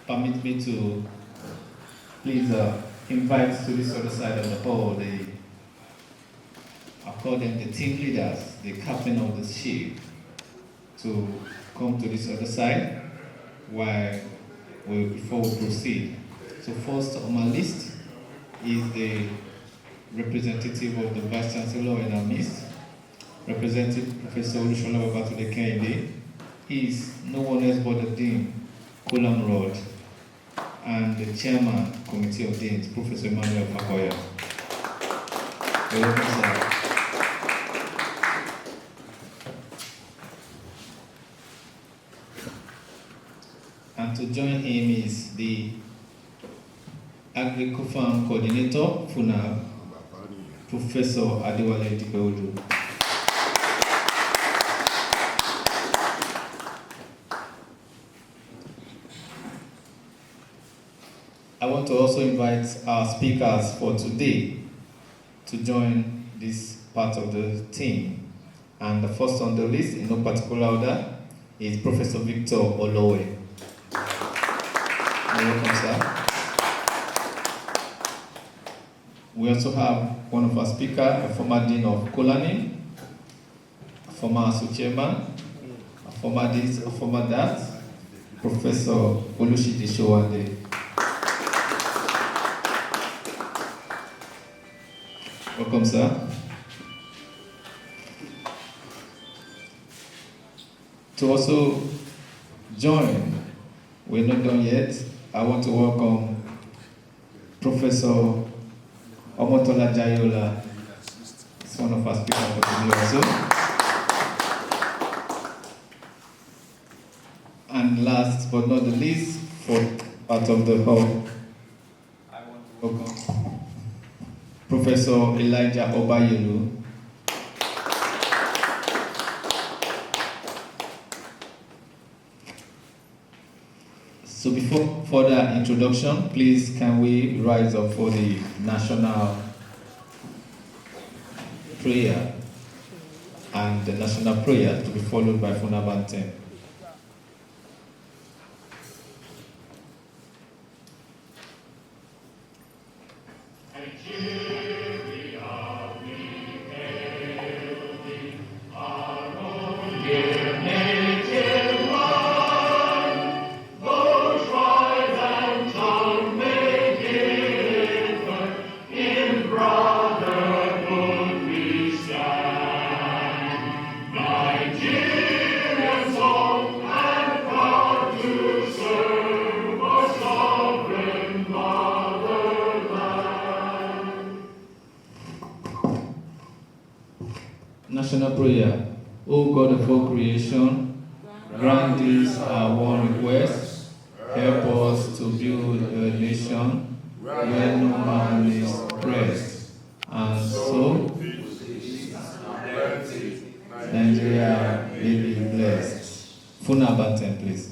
permit me to please invite to this other side of the hall I call them the team leaders, the captain of the ship, to come to this other side before we proceed. So first on my list is the representative of the Vice Chancellor in our midst, Representative Professor Olusola Babatunde Kehinde. He is no one else but the Dean, Kulam Road, and the Chairman, Committee of Deans, Professor Emmanuel Makoya. Welcome, sir. And to join him is the Agreco Farm Coordinator, FUNAB, Professor Adewale Dibeodu. I want to also invite our speakers for today to join this part of the team. And the first on the list, in no particular order, is Professor Victor Olowe. Welcome, sir. We also have one of our speakers, a former Dean of Kolani, a former ASU Chairman, a former this, a former that, Professor Olushide Showande. Welcome, sir. To also join, we're not done yet. I want to welcome Professor Omotola Jayola. It's one of our speakers for today also. And last but not the least, for part of the hall, I want to welcome Professor Elijah Obayelu. So before further introduction, please can we rise up for the national prayer and the national prayer to be followed by Funabanten. National prayer. O God of all creation, grant this our one request. Help us to build a nation where no man is oppressed, and so Nigeria may be blessed. Funabanten, please.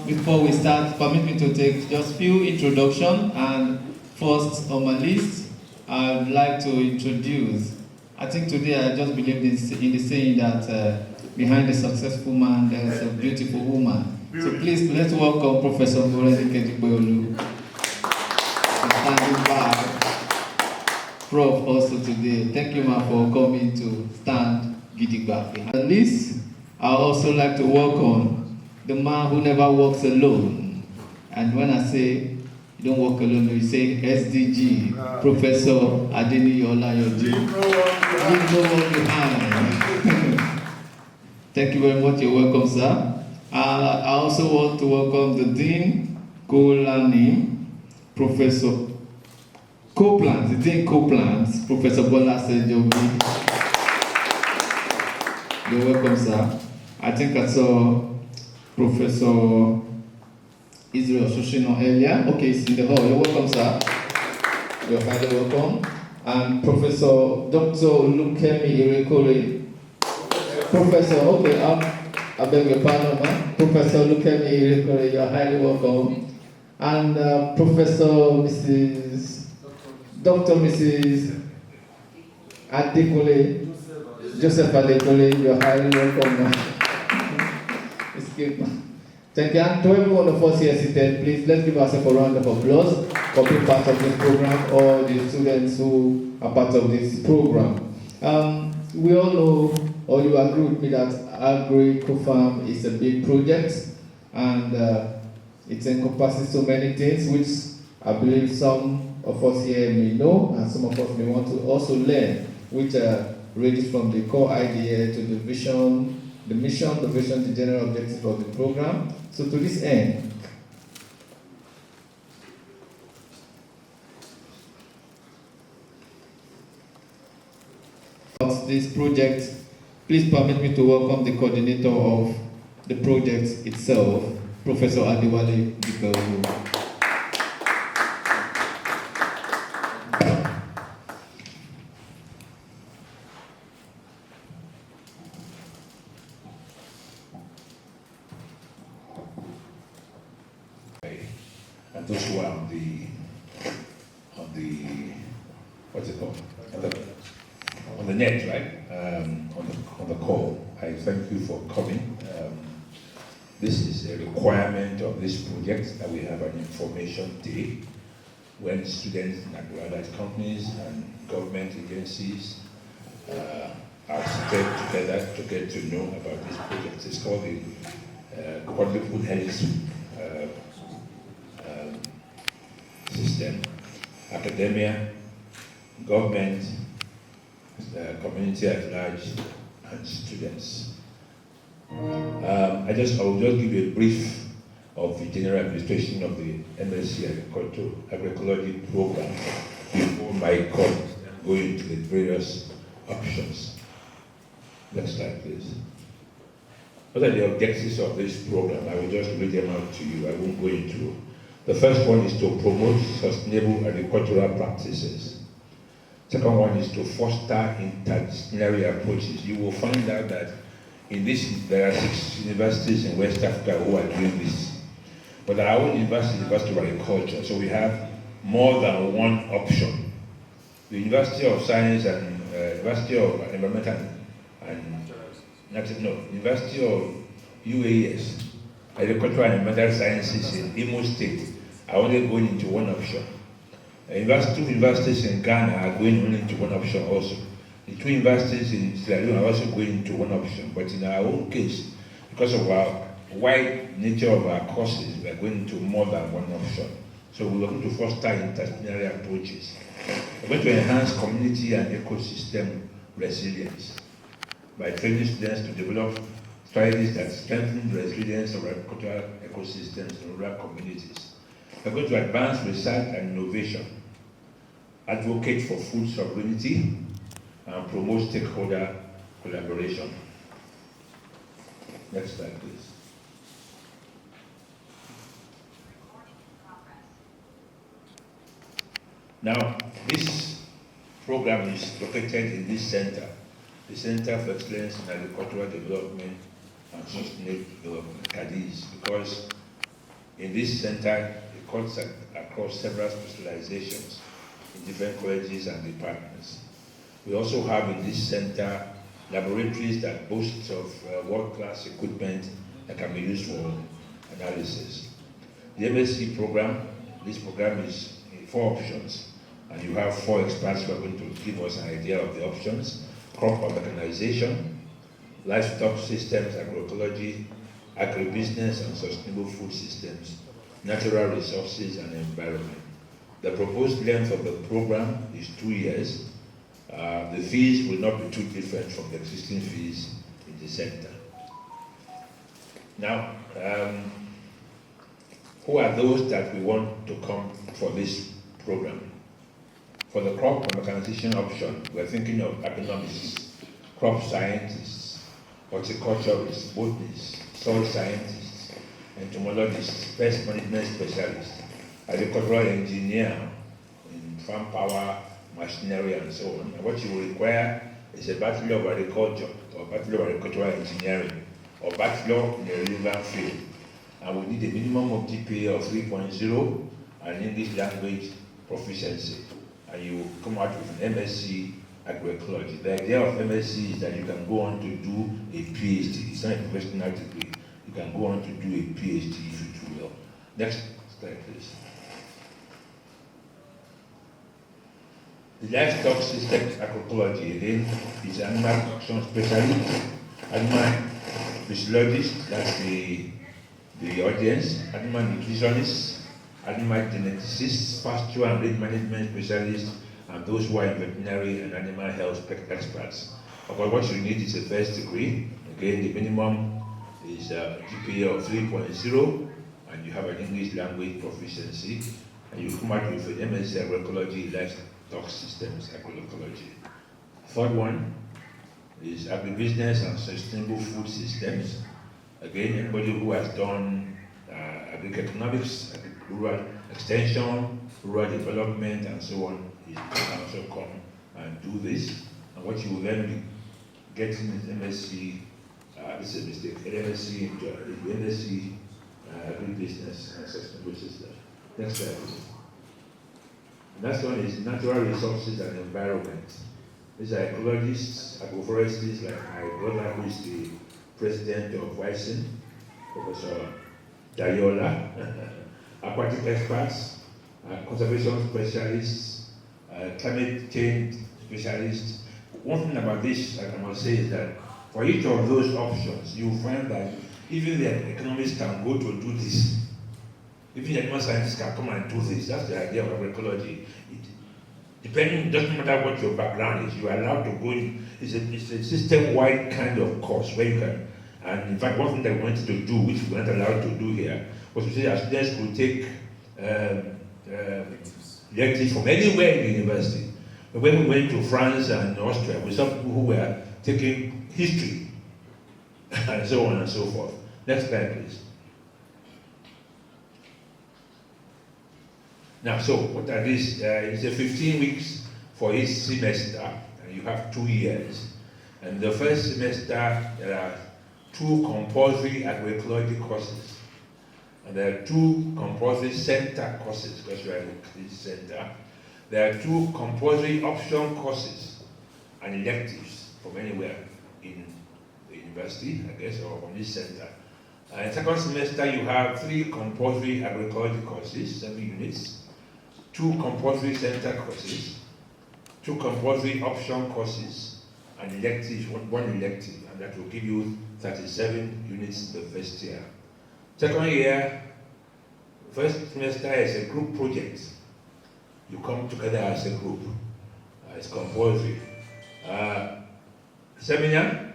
Before we start, permit me to take just few introduction. And first on my list, I'd like to introduce. I think today I just believed in the saying that behind a successful man there is a beautiful woman. So please let's welcome Professor Morenike Dikbeolu. Standing by, Prof. also today. Thank you, ma, for coming to stand gidigba behind. At least I also like to welcome the man who never walks alone. And when I say you don't walk alone, you say SDG, Professor Adeniyi Olayoji. Leave no one behind. Thank you very much. You're welcome, sir. I also want to welcome the Dean Kolani, Professor Copeland, the Dean Copeland, Professor Bola Sejobi. You're welcome, sir. I think I saw Professor Israel Shoshino earlier. Okay, he's in the hall. You're welcome, sir. You're highly welcome. And Professor Dr. Lukemi Irekole. Professor, okay, I beg your pardon, man. Professor Lukemi Irekole, you're highly welcome. And Professor Dr. Mrs. Adekole, Joseph Adekole, you're highly welcome. Thank you. And to every one of us here seated, please let's give ourselves a round of applause for being part of this program, or the students who are part of this program. We all know, or you agree with me, that Agreco Farm is a big project, and it encompasses so many things, which I believe some of us here may know, and some of us may want to also learn, which ranges from the core idea to the vision, the mission, the vision, the general objectives of the program. So to this end, this project, please permit me to welcome the coordinator of the project itself, Professor Adewale Dikbeolu. And those who are on the what's it called? On the net, right? On the call. I thank you for coming. This is a requirement of this project that we have an information day when students and graduate companies and government agencies are seated together to get to know about this project. It's called the quadruple helix system: academia, government, community at large, and students. I will just give you a brief of the general administration of the MSc Agroecology program before my colleagues go into the various options. Next slide, please. What are the objectives of this program? I will just read them out to you. I won't go into. The first one is to promote sustainable agricultural practices. Second one is to foster interdisciplinary approaches. You will find out that there are 6 universities in West Africa who are doing this. But our own university of Agriculture, so we have more than one option. The University of Science and University of Environmental University of UAS, Agricultural and Environmental Sciences in Imo State, are only going into one option. 2 universities in Ghana are going only into one option also. The 2 universities in Sierra Leone are also going into one option. But in our own case, because of our wide nature of our courses, we are going into more than one option. So we are going to foster interdisciplinary approaches. We are going to enhance community and ecosystem resilience by training students to develop strategies that strengthen the resilience of agricultural ecosystems in rural communities. We are going to advance research and innovation, advocate for food sovereignty, and promote stakeholder collaboration. Next slide, please. Now, this program is located in this center, the Center for Excellence in Agricultural Development and Sustainable Development, CADIS, because In this center, it cuts across several specializations in different colleges and departments. We also have in this center laboratories that boast of world-class equipment that can be used for analysis. The MSc program, this program is in 4 options, and you have 4 experts who are going to give us an idea of the options: crop mechanization, livestock systems, agroecology, agribusiness and sustainable food systems, natural resources and environment. The proposed length of the program is 2 years. The fees will not be too different from the existing fees in the center. Now, who are those that we want to come for this program? For the crop and mechanization option, we're thinking of agronomists, crop scientists, horticulturists, botanists, soil scientists, entomologists, pest management specialists, agricultural engineer in farm power, machinery, and so on. And what you will require is a Bachelor of Agriculture, or Bachelor of Agricultural Engineering, or Bachelor in a relevant field. And we need a minimum of GPA of 3.0 and English language proficiency. And you come out with an MSc Agroecology. The idea of MSc is that you can go on to do a PhD. It's not a professional degree. You can go on to do a PhD if you do well. Next slide, please. The livestock systems agroecology, again, is animal production specialist, animal physiologist, that's the audience, animal nutritionists, animal geneticists, pasture and range management specialists, and those who are in veterinary and animal health experts. But what you need is a first degree. Again, the minimum is a GPA of 3.0, and you have an English language proficiency, and you come out with an MSc Agroecology, livestock systems agroecology. Third one is agribusiness and sustainable food systems. Again, anybody who has done agri-economics, rural extension, rural development, and so on, can also come and do this. And what you will then be getting is MSc, this is a mistake, MSc agribusiness and sustainable systems. Next slide, please. The next one is natural resources and environment. These are ecologists, agroforesters, like my brother who is the president of WISEN, Professor Dayola, aquatic experts, conservation specialists, climate change specialists. One thing about this, I must say, is that for each of those options, you find that even the economists can go to do this. Even the animal scientists can come and do this. That's the idea of agroecology. Depending, doesn't matter what your background is, you are allowed to go in. It's a system-wide kind of course where you can. And in fact, one thing that we wanted to do, which we weren't allowed to do here, was to say our students could take electives from anywhere in the university. But when we went to France and Austria, we saw people who were taking history and so on and so forth. Next slide, please. Now, so what are these? It's a 15 weeks for each semester, and you have 2 years. And the first semester, there are 2 compulsory agroecology courses. And there are 2 compulsory center courses, because you are in this center. There are 2 compulsory option courses and electives from anywhere in the university, I guess, or from this center. And second semester, you have 3 compulsory agroecology courses, 7 units, 2 compulsory center courses, 2 compulsory option courses, and electives, one elective, and that will give you 37 units the first year. Second year, first semester is a group project. You come together as a group. It's compulsory. Seminar,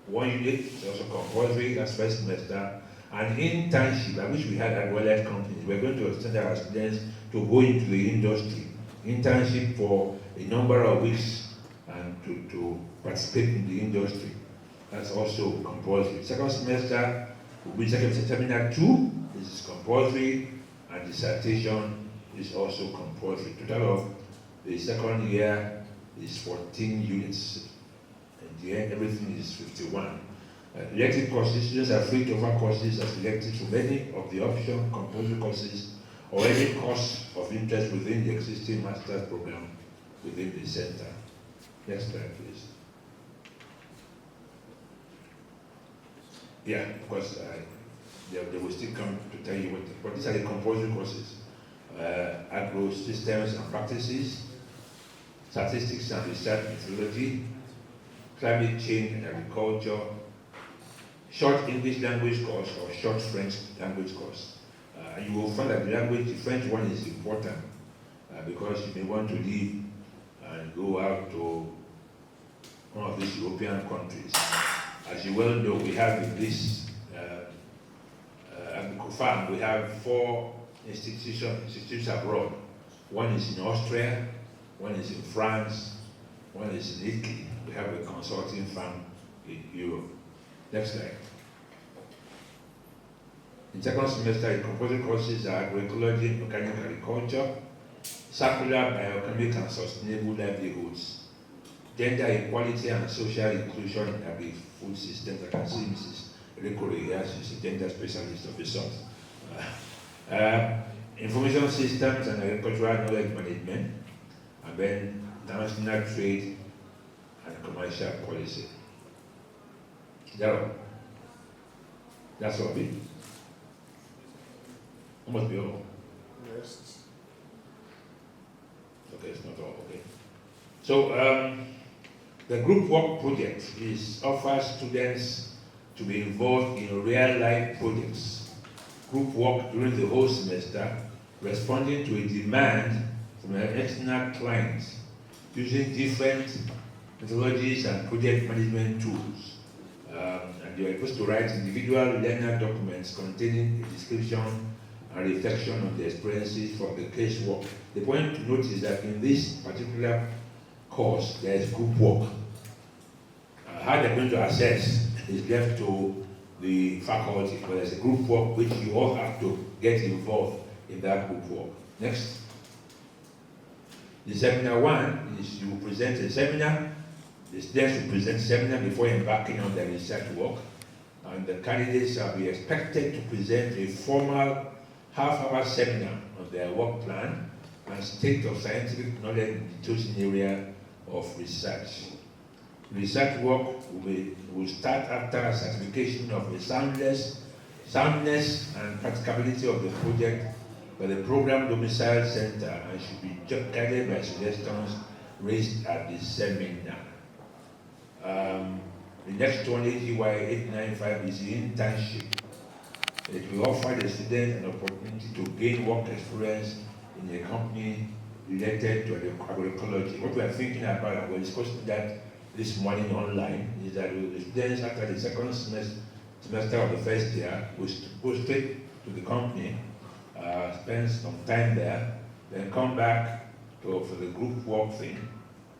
1 unit, is also compulsory, that's first semester. And internship, I wish we had at well-led companies. We're going to extend our students to go into the industry. Internship for a number of weeks and to participate in the industry. That's also compulsory. Second semester will be seminar 2, this is compulsory, and dissertation is also compulsory. Total of the second year is 14 units. In the end, everything is 51. Elective courses, students are free to offer courses as selected from any of the optional compulsory courses or any course of interest within the existing master's program within the center. Next slide, please. Yeah, of course, they will still come to tell you what these are the compulsory courses. Agro systems and practices, statistics and research methodology, climate change and agriculture, short English language course or short French language course. You will find that the French one is important because you may want to leave and go out to one of these European countries. As you well know, we have in this Agreco farm, we have 4 institutes abroad. One is in Austria, one is in France, one is in Italy. We have a consulting firm in Europe. Next slide. In second semester, the compulsory courses are agroecology, organic agriculture, circular, bioeconomic and sustainable livelihoods, gender equality and social inclusion in agri-food systems. I can see Mrs. Agreco here, she's a gender specialist of the sort. Information systems and agricultural knowledge management, and then international trade and commercial policy. That's all. Must be all. Yes. Okay, it's not all. Okay. So the group work project offers students to be involved in real-life projects. Group work during the whole semester, responding to a demand from an external client, using different methodologies and project management tools. And you are supposed to write individual learner documents containing a description and reflection on the experiences for the casework. The point to note is that in this particular course, there is group work. How they're going to assess is left to the faculty, but there's a group work which you all have to get involved in that group work. Next. The seminar 1 is you present a seminar. The students will present a seminar before embarking on their research work, and the candidates shall be expected to present a formal half-hour seminar on their work plan and state of scientific knowledge in the chosen area of research. Research work will start after certification of the soundness and practicability of the project by the program domicile center and should be guided by suggestions raised at the seminar. The next one, AGY 895, is the internship. It will offer the student an opportunity to gain work experience in a company related to agroecology. What we are thinking about, and we're discussing that this morning online, is that the students after the second semester of the first year will go straight to the company, spend some time there, then come back for the group work thing,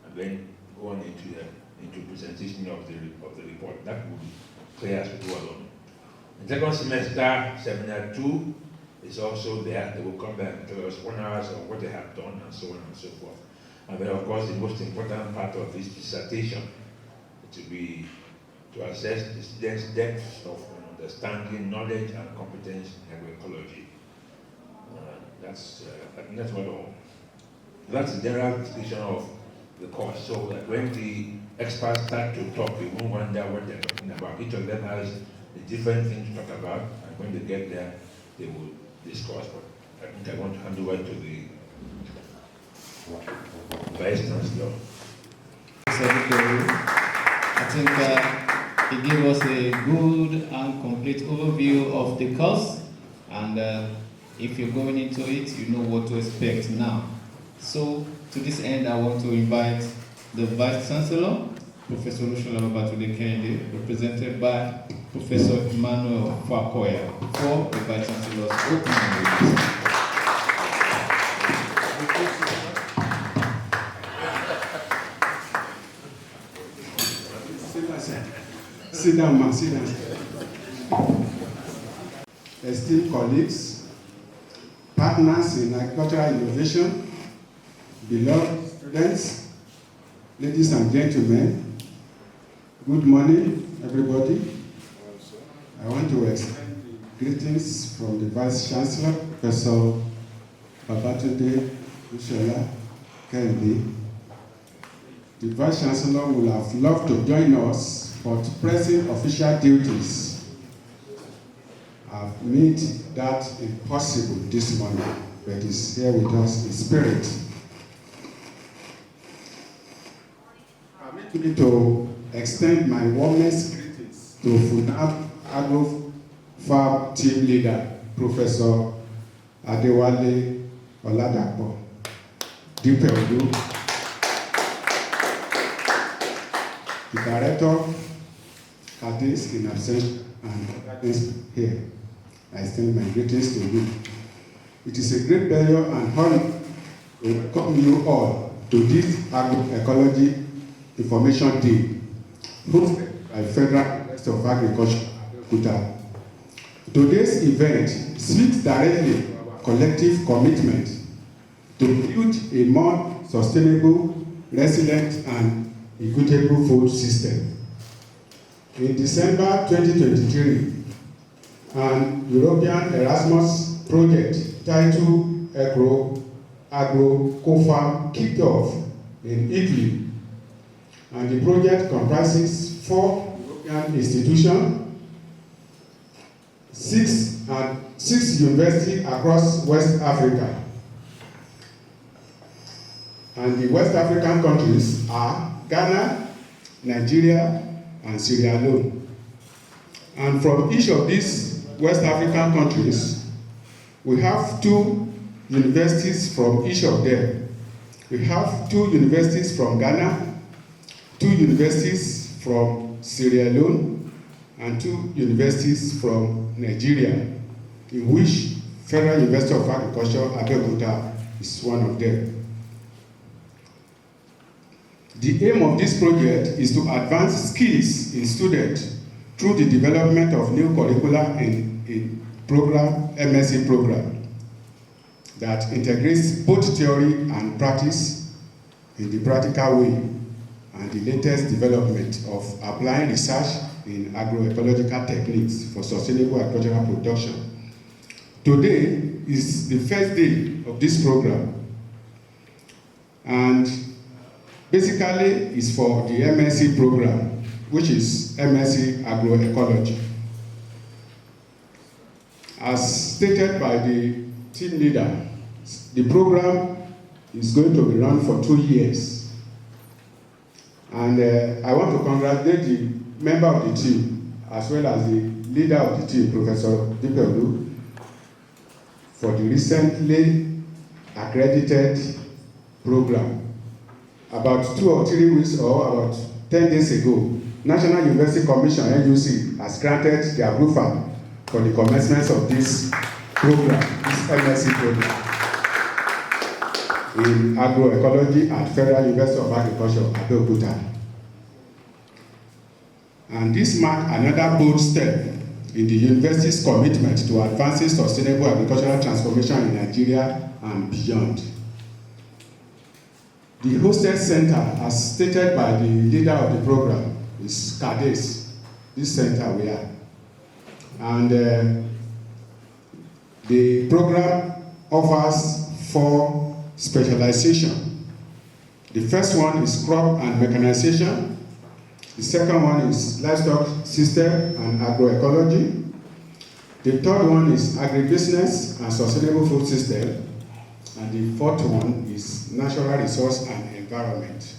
and then go on into presentation of the report. That will be clear as we go along. The second semester, seminar 2 is also there. They will come back and tell us 1 hour of what they have done and so on and so forth. And then of course the most important part of this dissertation to assess the students' depth of understanding, knowledge and competence in agroecology. That's not all. That's the general description of the course. So that when the experts start to talk, you won't wonder what they're talking about. Each of them has a different thing to talk about, and when they get there, they will discuss. But I think I want to hand over to the Vice Chancellor. I think he gave us a good and complete overview of the course, and if you're going into it, you know what to expect now. So, to this end, I want to invite the Vice Chancellor, Professor Olusola Babatunde Kehinde, represented by Professor Emmanuel Fakoya, for the Vice Chancellor's opening remarks. Sit down, man, sit down. Esteemed colleagues, partners in agricultural innovation, beloved students, ladies and gentlemen, good morning, everybody. I want to extend greetings from the Vice Chancellor, Professor Babatunde Ushola Kennedy. The Vice Chancellor would have loved to join us, but pressing official duties have made that impossible this morning, but is here with us in spirit. Permit me to extend my warmest greetings to Funab Agro Farm Team Leader, Professor Adewale Oladapo, DPLU, the Director, Kadis in absentia, and others here. I extend my greetings to you. It is a great pleasure and honor to welcome you all to this Agroecology Information Day, hosted by Federal Ministry of Agriculture, Abeokuta. Today's event speaks directly to our collective commitment to build a more sustainable, resilient, and equitable food system. In December 2023, an European Erasmus project titled Agreco Farm kicked off in Italy, and the project comprises 4 European institutions, 6 universities across West Africa. And the West African countries are Ghana, Nigeria, and Sierra Leone. And from each of these West African countries, we have 2 universities from each of them. We have 2 universities from Ghana, 2 universities from Sierra Leone, and 2 universities from Nigeria, in which Federal University of Agriculture, Abeokuta, is one of them. The aim of this project is to advance skills in students through the development of new curricula in program, MSc program, that integrates both theory and practice in the practical way, and the latest development of applying research in agroecological techniques for sustainable agricultural production. Today is the first day of this program, and basically is for the MSc program, which is MSc Agroecology. As stated by the team leader, the program is going to be run for 2 years. And I want to congratulate the member of the team, as well as the leader of the team, Professor Dipelu, for the recently accredited program. About 2 or 3 weeks or about 10 days ago, National University Commission, NUC, has granted the approval for the commencement of this program, this MSc program, in agroecology at Federal University of Agriculture, Abeokuta. And this marks another bold step in the university's commitment to advancing sustainable agricultural transformation in Nigeria and beyond. The hosted center, as stated by the leader of the program, is Cadiz, this center we are. And the program offers 4 specializations. The first one is crop and mechanization. The second one is livestock system and agroecology. The third one is agribusiness and sustainable food system. And the fourth one is natural resource and environment.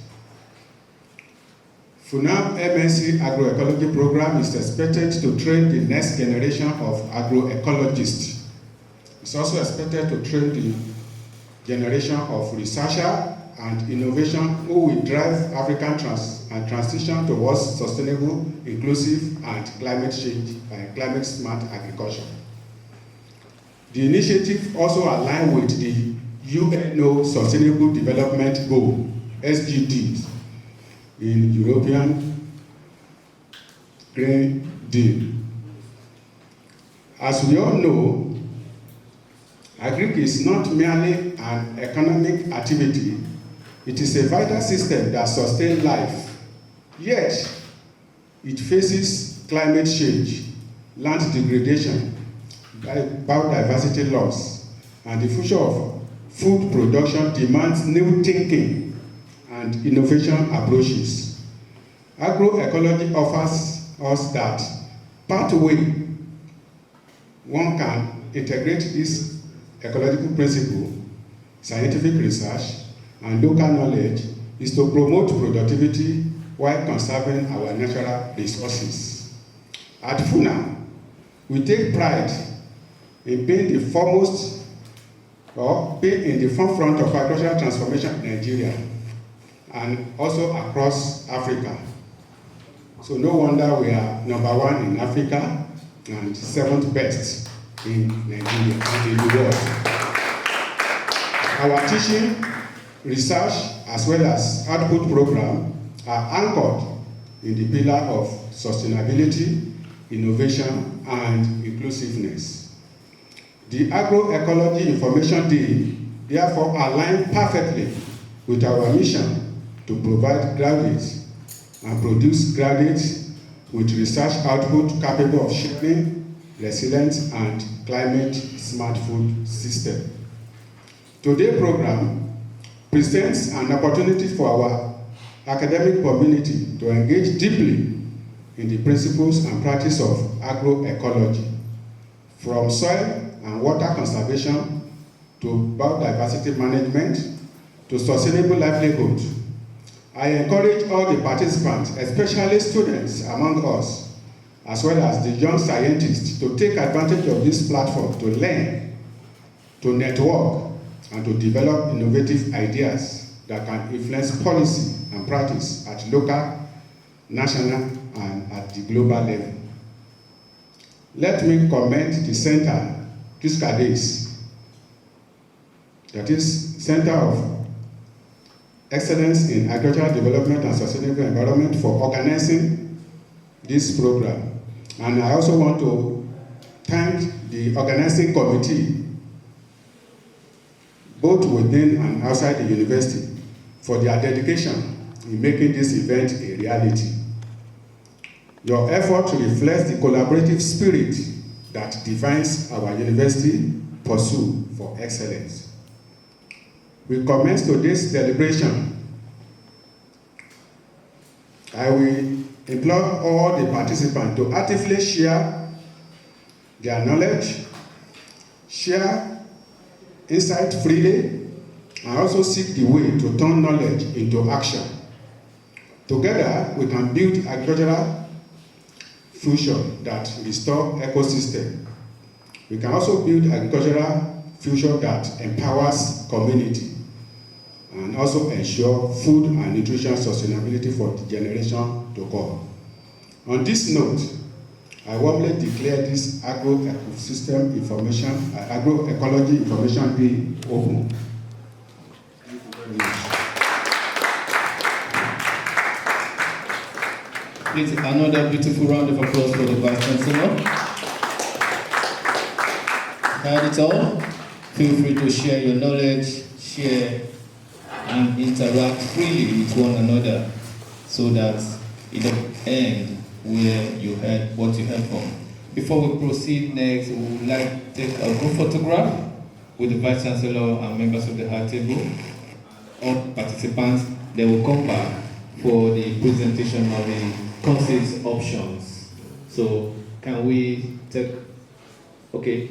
FUNAB MSc Agroecology program is expected to train the next generation of agroecologists. It's also expected to train the generation of researchers and innovation who will drive African transition towards sustainable, inclusive, and climate change and climate smart agriculture. The initiative also aligns with the UNO Sustainable Development Goal, SDGs, in European Green Deal. As we all know, Agric is not merely an economic activity, it is a vital system that sustains life. Yet, it faces climate change, land degradation, biodiversity loss, and the future of food production demands new thinking and innovation approaches. Agroecology offers us that pathway one can integrate this ecological principle, scientific research, and local knowledge is to promote productivity while conserving our natural resources. At FUNA, we take pride in being the foremost or being in the forefront of agricultural transformation in Nigeria and also across Africa. So no wonder we are #1 in Africa and 7th best in Nigeria and in the world. Our teaching, research, as well as output program are anchored in the pillar of sustainability, innovation, and inclusiveness. The Agroecology Information Day therefore aligns perfectly with our mission to provide graduates and produce graduates with research output capable of shaping resilient and climate-smart food system. Today's program presents an opportunity for our academic community to engage deeply in the principles and practice of agroecology, from soil and water conservation to biodiversity management to sustainable livelihood. I encourage all the participants, especially students among us, as well as the young scientists, to take advantage of this platform to learn, to network, and to develop innovative ideas that can influence policy and practice at local, national, and at the global level. Let me commend the Center, CADES, that is Center of Excellence in Agricultural Development and Sustainable Environment, for organizing this program. And I also want to thank the organizing committee, both within and outside the university, for their dedication in making this event a reality. Your effort reflects the collaborative spirit that defines our university pursuit for excellence. We commence today's celebration. I will implore all the participants to actively share their knowledge, share insight freely, and also seek the way to turn knowledge into action. Together, we can build agricultural future that restore ecosystem. We can also build agricultural future that empowers community and also ensure food and nutrition sustainability for the generation to come. On this note, I warmly declare this agroecology information day open. Thank you very much. Please, another beautiful round of applause for the Vice Chancellor. Heard it all? Feel free to share your knowledge, share and interact freely with one another so that it doesn't end where you heard what you heard from. Before we proceed next, we would like to take a group photograph with the Vice Chancellor and members of the high table. All participants, they will come back for the presentation of the courses options. So can we take, okay.